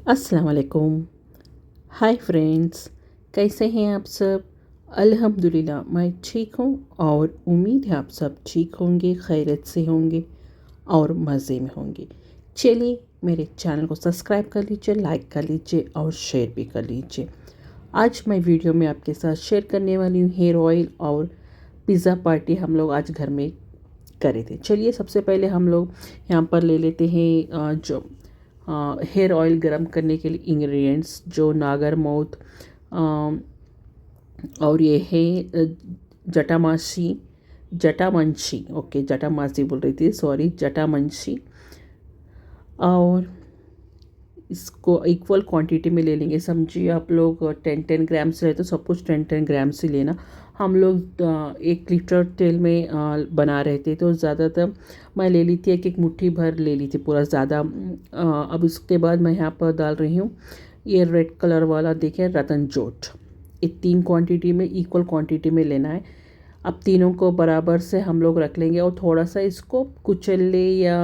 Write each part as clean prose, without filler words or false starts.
अस्सलाम वालेकुम। Hi friends, कैसे हैं आप सब? अल्हम्दुलिल्लाह मैं ठीक हूँ और उम्मीद है आप सब ठीक होंगे, खैरियत से होंगे और मज़े में होंगे। चलिए मेरे चैनल को सब्सक्राइब कर लीजिए, लाइक कर लीजिए और शेयर भी कर लीजिए। आज मैं वीडियो में आपके साथ शेयर करने वाली हूँ हेयर ऑयल और पिज़्ज़ा पार्टी हम लोग आज घर में करे थे। चलिए सबसे पहले हम लोग यहाँ पर ले लेते हैं जो हेयर ऑयल गरम करने के लिए इंग्रेडिएंट्स जो नागरमौत और ये है जटामासी जटामंशी, ओके जटामासी बोल रही थी, सॉरी जटामंशी। और इसको इक्वल क्वांटिटी में ले लेंगे। समझिए आप लोग 10-10 ग्राम से है तो सब कुछ 10-10 ग्राम से लेना। हम लोग 1 लीटर तेल में बना रहे थे तो ज़्यादातर मैं ले ली थी, एक मुट्ठी भर ले ली थी पूरा ज़्यादा। अब इसके बाद मैं यहाँ पर डाल रही हूँ ये रेड कलर वाला, देखिए रतन जोट। ये 3 क्वांटिटी में इक्वल क्वांटिटी में लेना है। अब तीनों को बराबर से हम लोग रख लेंगे और थोड़ा सा इसको कुचल ले या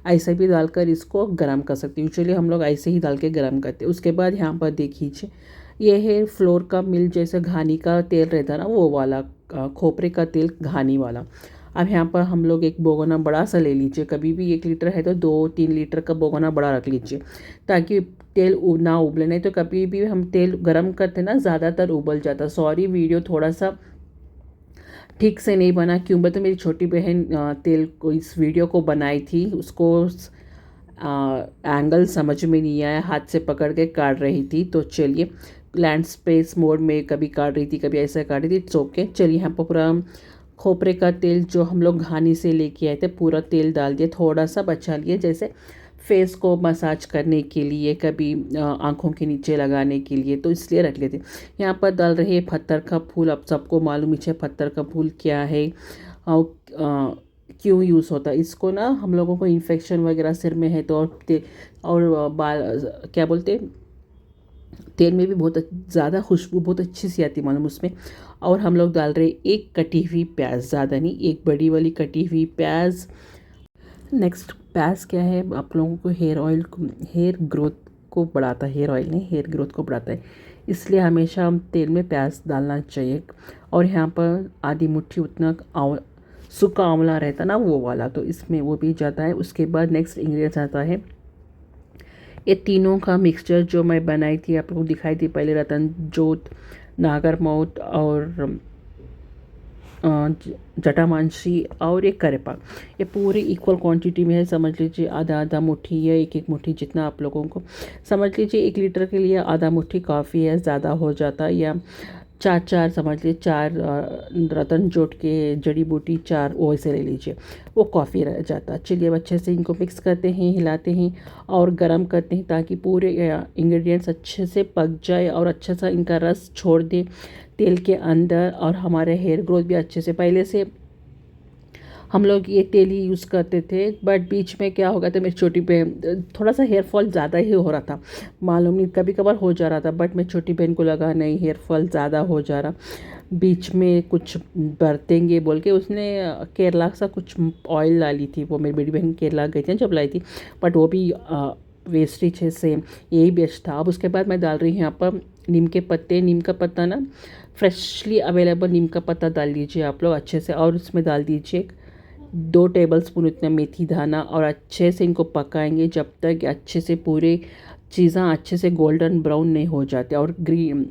ऐसे भी डालकर इसको गरम कर सकते हैं। यूजुअली हम लोग ऐसे ही डाल के गरम करते हैं। उसके बाद यहाँ पर देखिए ये है फ्लोर का मिल, जैसे घानी का तेल रहता है ना वो वाला, खोपरे का तेल घानी वाला। अब यहाँ पर हम लोग एक बोगोना बड़ा सा ले लीजिए। कभी भी 1 लीटर है तो 2-3 लीटर का बोगोना बड़ा रख लीजिए ताकि तेल ना उबले। नहीं तो कभी भी हम तेल गरम करते ना ज़्यादातर उबल जाता। सॉरी वीडियो थोड़ा सा ठीक से नहीं बना, क्यों तो मेरी छोटी बहन तेल को इस वीडियो को बनाई थी, उसको एंगल समझ में नहीं आया, हाथ से पकड़ के काट रही थी। तो चलिए लैंड स्पेस मोड में कभी काट रही थी कभी ऐसा काट रही थी, इट्स ओके। चलिए यहाँ पर पूरा खोपरे का तेल जो हम लोग घानी से लेके आए थे पूरा तेल डाल दिया, थोड़ा सा बचा लिए जैसे फेस को मसाज करने के लिए, कभी आँखों के नीचे लगाने के लिए, तो इसलिए रख लेते। यहाँ पर डाल रही है पत्थर का फूल। अब सबको मालूम है पत्थर का फूल क्या है और क्यों यूज़ होता है। इसको ना हम लोगों को इन्फेक्शन वगैरह सिर में है तो और बाल क्या बोलते हैं, तेल में भी बहुत ज़्यादा खुशबू बहुत अच्छी सी आती मालूम उसमें। और हम लोग डाल रहे एक कटी हुई प्याज, ज़्यादा नहीं, एक बड़ी वाली कटी हुई प्याज। नेक्स्ट प्याज क्या है, आप लोगों को हेयर ऑयल को, हेयर ग्रोथ को बढ़ाता है, हेयर ऑयल नहीं हेयर ग्रोथ को बढ़ाता है, इसलिए हमेशा हम तेल में प्याज डालना चाहिए। और यहाँ पर आधी मुट्ठी उतना सूखा आंवला रहता ना वो वाला, तो इसमें वो भी जाता है। उसके बाद नेक्स्ट इंग्रेडिएंट्स आता है ये तीनों का मिक्सचर जो मैं बनाई थी, आप लोगों को दिखाई थी पहले, रतन जोत, नागरमौत और जटामांसी और एक करेपाक। ये पूरी इक्वल क्वांटिटी में है, समझ लीजिए आधा आधा मुट्ठी या एक एक मुट्ठी, जितना आप लोगों को समझ लीजिए। 1 लीटर के लिए आधा मुट्ठी काफ़ी है, ज़्यादा हो जाता है या 4-4 समझ लीजिए, 4 रतन जोट के जड़ी बूटी 4 वैसे ले लीजिए, वो काफ़ी रह जाता। चलिए अब अच्छे से इनको मिक्स करते हैं, हिलाते हैं और गरम करते हैं ताकि पूरे इंग्रेडिएंट्स अच्छे से पक जाए और अच्छा सा इनका रस छोड़ दे तेल के अंदर, और हमारे हेयर ग्रोथ भी अच्छे से। पहले से हम लोग ये तेल ही यूज़ करते थे, बट बीच में क्या हो गया था, मेरी छोटी बहन थोड़ा सा हेयर फॉल ज़्यादा ही हो रहा था, मालूम नहीं कभी कभार हो जा रहा था, बट मेरी छोटी बहन को लगा नहीं हेयर फॉल ज़्यादा हो जा रहा, बीच में कुछ बरतेंगे बोल के उसने केरला सा कुछ ऑयल डाली थी। वो मेरी बड़ी बहन केरला गई थी जब लाई थी, बट वो भी वेस्टेज है, सेम यही बेस्ट था। अब उसके बाद मैं डाल रही हूँ यहाँ पर नीम के पत्ते। नीम का पत्ता ना फ्रेशली अवेलेबल नीम का पत्ता डाल दीजिए आप लोग अच्छे से, और उसमें डाल दीजिए 2 टेबलस्पून इतना मेथी दाना, और अच्छे से इनको पकाएंगे जब तक अच्छे से पूरे चीज़ें अच्छे से गोल्डन ब्राउन नहीं हो जाते। और ग्रीन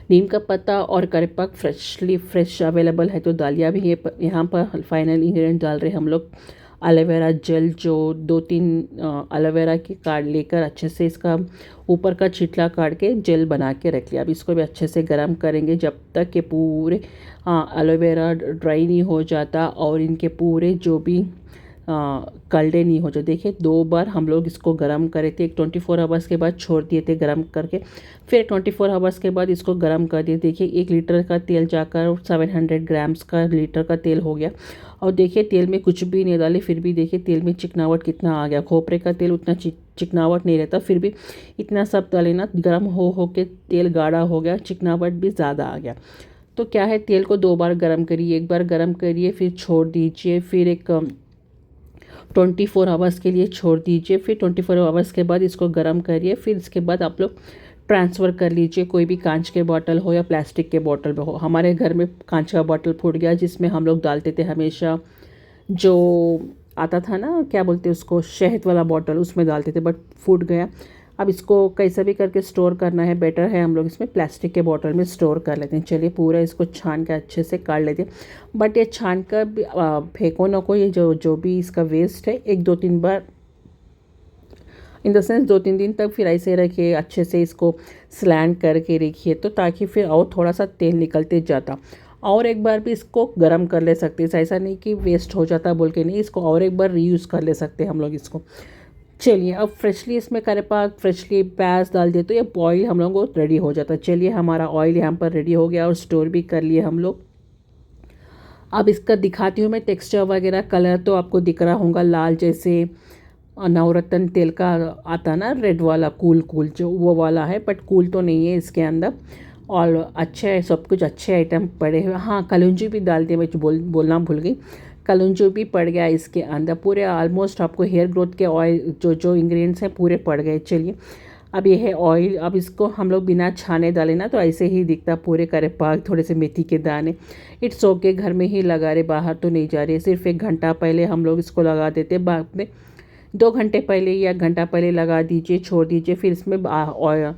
नीम का पत्ता और करेपाक फ्रेश अवेलेबल है तो डालिया भी। ये यहाँ पर फाइनल इंग्रेडिएंट डाल रहे हैं हम लोग एलोवेरा जेल, जो 2-3 एलोवेरा की काट लेकर अच्छे से इसका ऊपर का छिटला काट के जेल बना के रख लिया। अब इसको भी अच्छे से गर्म करेंगे जब तक कि पूरे एलोवेरा ड्राई नहीं हो जाता और इनके पूरे जो भी कलडे नहीं हो जाए। देखिए 2 बार हम लोग इसको गर्म करे थे, एक 24 आवर्स के बाद छोड़ दिए थे गर्म करके, फिर 24 आवर्स के बाद इसको गर्म कर दिए। देखिए 1 लीटर का तेल जाकर 700 ग्राम्स का लीटर का तेल हो गया। और देखिए तेल में कुछ भी नहीं डाले फिर भी देखिए तेल में चिकनावट कितना आ गया। खोपरे का तेल उतना चिकनावट नहीं रहता, फिर भी इतना सब डाले ना, गर्म हो के तेल गाढ़ा हो गया, चिकनावट भी ज़्यादा आ गया। तो क्या है, तेल को 2 बार गर्म करिए, एक बार गर्म करिए फिर छोड़ दीजिए, फिर एक 24 आवर्स के लिए छोड़ दीजिए। फिर 24 आवर्स के बाद इसको गर्म करिए। फिर इसके बाद आप लोग ट्रांसफ़र कर लीजिए, कोई भी कांच के बॉटल हो या प्लास्टिक के बॉटल में हो। हमारे घर में कांच का बॉटल फूट गया, जिसमें हम लोग डालते थे हमेशा, जो आता था ना, क्या बोलते हैं उसको, शहद वाला बॉटल, उसमें डालते थे, बट फूट गया। अब इसको कैसे भी करके स्टोर करना है, बेटर है हम लोग इसमें प्लास्टिक के बॉटल में स्टोर कर लेते हैं। चलिए पूरा इसको छान के अच्छे से काट लेते हैं। बट ये छान कर फेंको ना को, ये जो जो भी इसका वेस्ट है, 1-2-3 बार, इन द सेंस 2-3 दिन तक फिर ऐसे रखिए, अच्छे से इसको स्लैंड करके रखिए, तो ताकि फिर और थोड़ा सा तेल निकलते जाता। और एक बार भी इसको गर्म कर ले सकते हैं, ऐसा नहीं कि वेस्ट हो जाता बोल के नहीं, इसको और एक बार रीयूज़ कर ले सकते हैं हम लोग इसको। चलिए अब फ्रेशली इसमें करे पाक फ्रेशली प्याज डाल दिए तो ये ऑयल हम लोगों को रेडी हो जाता है। चलिए हमारा ऑयल यहाँ पर रेडी हो गया और स्टोर भी कर लिए हम लोग। अब इसका दिखाती हूँ मैं टेक्सचर वगैरह। कलर तो आपको दिख रहा होगा लाल, जैसे नवरत्न तेल का आता ना, रेड वाला, कूल कूल जो वो वाला है, बट कूल तो नहीं है इसके अंदर। और अच्छे सब कुछ अच्छे आइटम पड़े हुए। हाँ, कलौंजी भी डाल दिए, मैं बोलना भूल गई, कलौंजी भी पड़ गया इसके अंदर। पूरे ऑलमोस्ट आपको हेयर ग्रोथ के ऑयल जो जो इंग्रेडिएंट्स हैं पूरे पड़ गए। चलिए अब ये है ऑयल। अब इसको हम लोग बिना छाने डाले ना तो ऐसे ही दिखता, पूरे करे पाक, थोड़े से मेथी के दाने। इट्स ओके, घर में ही लगा रहे, बाहर तो नहीं जा रहे। सिर्फ 1 घंटा पहले हम लोग इसको लगा देते, बाद में 2 घंटे पहले या 1 घंटा पहले लगा दीजिए, छोड़ दीजिए। फिर इसमें ऑयल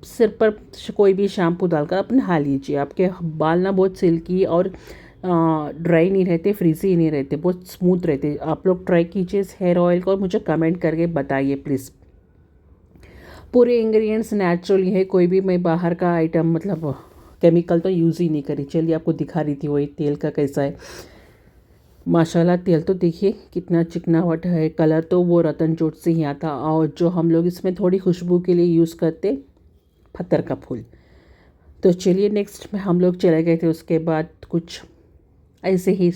सिर पर कोई भी शैम्पू डालकर आप नहा लीजिए। आपके बाल ना बहुत सिल्की और ड्राई नहीं रहते, फ्रीजी नहीं रहते, बहुत स्मूथ रहते। आप लोग ट्राई कीजिए इस हेयर ऑयल को और मुझे कमेंट करके बताइए प्लीज़। पूरे इंग्रेडिएंट्स नेचुरल है, कोई भी मैं बाहर का आइटम मतलब केमिकल तो यूज़ ही नहीं करी। चलिए आपको दिखा रही थी वही तेल का कैसा है। माशाल्लाह तेल तो देखिए कितना चिकनावट है, कलर तो वो रतन चोट से ही आता। और जो हम लोग इसमें थोड़ी खुशबू के लिए यूज़ करते, पत्थर का फूल। तो चलिए नेक्स्ट में हम लोग चले गए थे, उसके बाद कुछ ऐसे ही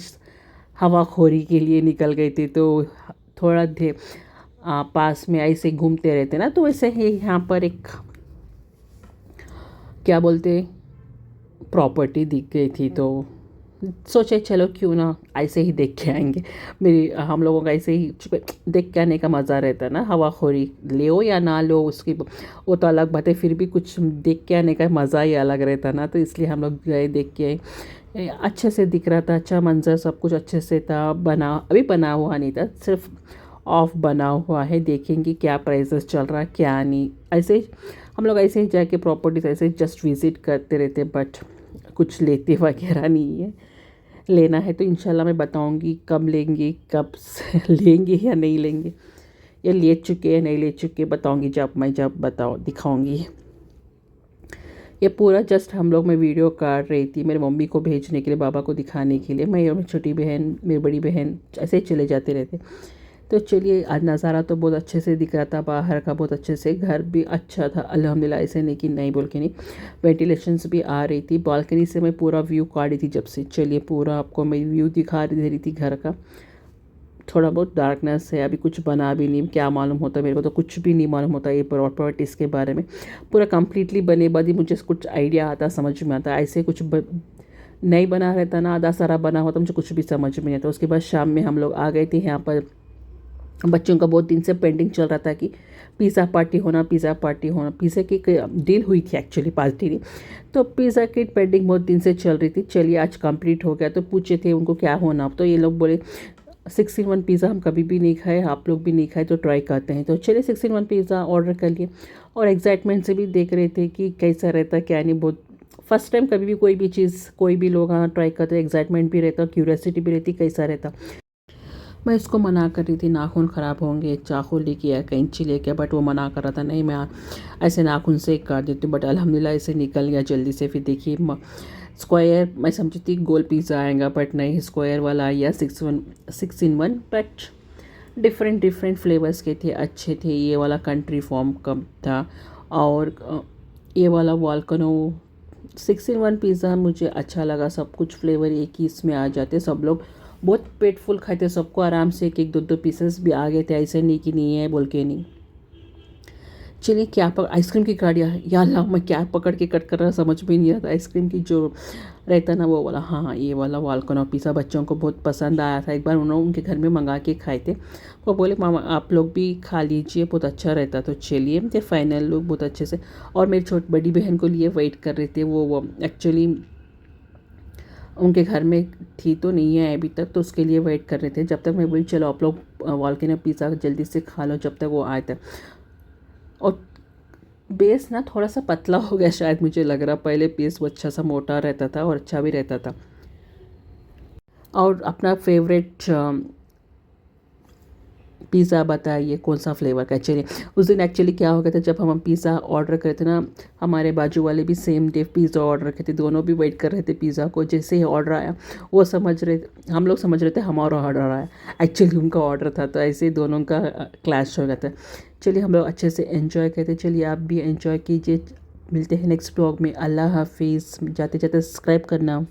हवाखोरी के लिए निकल गए थे। तो थोड़ा देर पास में ऐसे घूमते रहते ना, तो वैसे ही यहाँ पर एक क्या बोलते प्रॉपर्टी दिख गई थी, तो सोचे चलो क्यों ना ऐसे ही देख के आएंगे। मेरी हम लोगों का ऐसे ही देख के आने का मज़ा रहता है ना, हवाखोरी लो या ना लो उसकी वो तो अलग बात है, फिर भी कुछ देख के आने का मज़ा ही अलग रहता ना, तो इसलिए हम लोग गए, देख के आए। अच्छे से दिख रहा था, अच्छा मंजर, सब कुछ अच्छे से था। अभी बना हुआ नहीं था, सिर्फ ऑफ बना हुआ है। देखेंगे क्या प्राइसेस चल रहा है क्या नहीं। ऐसे ही हम लोग ऐसे ही जाके प्रॉपर्टीज ऐसे जस्ट विज़िट करते रहते, बट कुछ लेते वगैरह नहीं है। लेना है तो इंशाल्लाह मैं बताऊंगी कब लेंगे, कब लेंगे या नहीं लेंगे, या ले चुके हैं नहीं ले चुके, बताऊंगी जब बताओ दिखाऊंगी। ये पूरा जस्ट हम लोग, मैं वीडियो काट रही थी मेरी मम्मी को भेजने के लिए, बाबा को दिखाने के लिए। मैं और मेरी छोटी बहन, मेरी बड़ी बहन ऐसे ही चले जाते रहते। तो चलिए आज नज़ारा तो बहुत अच्छे से दिख रहा था बाहर का, बहुत अच्छे से। घर भी अच्छा था अल्हम्दुलिल्लाह, ऐसे नहीं कि नहीं बोल के नहीं। वेंटिलेशंस भी आ रही थी, बालकनी से मैं पूरा व्यू काटी थी जब से। चलिए पूरा आपको मैं व्यू दिखा दे रही थी घर का। थोड़ा बहुत डार्कनेस है, अभी कुछ बना भी नहीं, क्या मालूम होता, मेरे को तो कुछ भी नहीं मालूम होता ये प्रॉपर्टीज़ के बारे में। पूरा कम्प्लीटली बने बाद ही मुझे कुछ आइडिया आता, समझ में आता। ऐसे कुछ नहीं बना रहता ना, आधा सारा बना होता, मुझे कुछ भी समझ में नहीं आता। उसके बाद शाम में हम लोग आ गए थे यहाँ पर। बच्चों का बहुत दिन से पेंडिंग चल रहा था कि पिज़्ज़ा पार्टी होना, पिज़्ज़ा पार्टी होना। पिज़्ज़ा की डील हुई थी एक्चुअली, पार्टी नहीं, तो पिज़्ज़ा की पेंडिंग बहुत दिन से चल रही थी। चलिए आज कंप्लीट हो गया। तो पूछे थे उनको क्या होना, तो ये लोग बोले 6-in-1 पिज़्ज़ा हम कभी भी नहीं खाए, आप लोग भी नहीं खाए, तो ट्राई करते हैं। तो चलिए 6-in-1 पिज़्ज़ा ऑर्डर कर लिए और एक्साइटमेंट से भी देख रहे थे कि कैसा रहता क्या नहीं। बहुत फर्स्ट टाइम कभी भी कोई भी चीज़ कोई भी लोग ट्राई करते, एक्साइटमेंट भी रहता, क्यूरियोसिटी भी रहती कैसा रहता। मैं इसको मना कर रही थी नाखून ख़राब होंगे, चाकू लेके या कैंची लेके, बट वो मना कर रहा था, नहीं मैं ऐसे नाखून से काट देती हूँ। बट अल्हम्दुलिल्लाह ऐसे निकल गया जल्दी से। फिर देखिए स्क्वायर, मैं समझी थी गोल पिज़्ज़ा आएगा, बट नहीं, स्क्वायर वाला आया 6-in-1। बट डिफरेंट फ्लेवर्स के थे, अच्छे थे। ये वाला कंट्री फॉर्म का था और ये वाला वॉल्कनो। 6-in-1 पिज़्ज़ा मुझे अच्छा लगा, सब कुछ फ्लेवर एक ही इसमें आ जाते। सब लोग बहुत पेट फुल खाते, सबको आराम से 1-1 2-2 पीसेस भी आ गए थे, ऐसे नहीं कि नहीं है बोल के नहीं। चलिए क्या आइसक्रीम की गाड़ियाँ, या अल्लाह मैं क्या पकड़ के कट कर रहा समझ में नहीं आता। आइसक्रीम की जो रहता ना वो वाला, हाँ ये वाला वालकनो पिज़्ज़ा बच्चों को बहुत पसंद आया था। एक बार उन्होंने उनके घर में मंगा के खाए थे। वो बोले मामा आप लोग भी खा लीजिए, बहुत अच्छा रहता। तो चलिए थे फाइनल लोग बहुत अच्छे से। और मेरी बड़ी बहन को लिए वेट कर रहे थे। वो एक्चुअली उनके घर में थी तो नहीं है अभी तक, तो उसके लिए वेट कर रहे थे। जब तक मैं बोली चलो आप लोग वॉल्केनो पिज़्ज़ा जल्दी से खा लो, जब तक वो आए थे। और बेस ना थोड़ा सा पतला हो गया शायद, मुझे लग रहा। पहले बेस वो अच्छा सा मोटा रहता था और अच्छा भी रहता था। और अपना फेवरेट पिज़्ज़ा बताइए कौन सा फ्लेवर का। चलिए उस दिन एक्चुअली क्या हो गया था, जब हम पिज़्ज़ा ऑर्डर करे थे ना, हमारे बाजू वाले भी सेम डे पिज़्ज़ा ऑर्डर करे थे। दोनों भी वेट कर रहे थे पिज़्ज़ा को। जैसे ही ऑर्डर आया वो समझ रहे, हम लोग समझ रहे थे हमारा ऑर्डर आया, एक्चुअली उनका ऑर्डर था। तो ऐसे ही दोनों का क्लैश हो गया था। चलिए हम लोग अच्छे से एंजॉय करते। चलिए आप भी एंजॉय कीजिए। मिलते हैं नेक्स्ट ब्लॉग में। अल्लाह हाफिज़। जाते जाते सब्सक्राइब करना।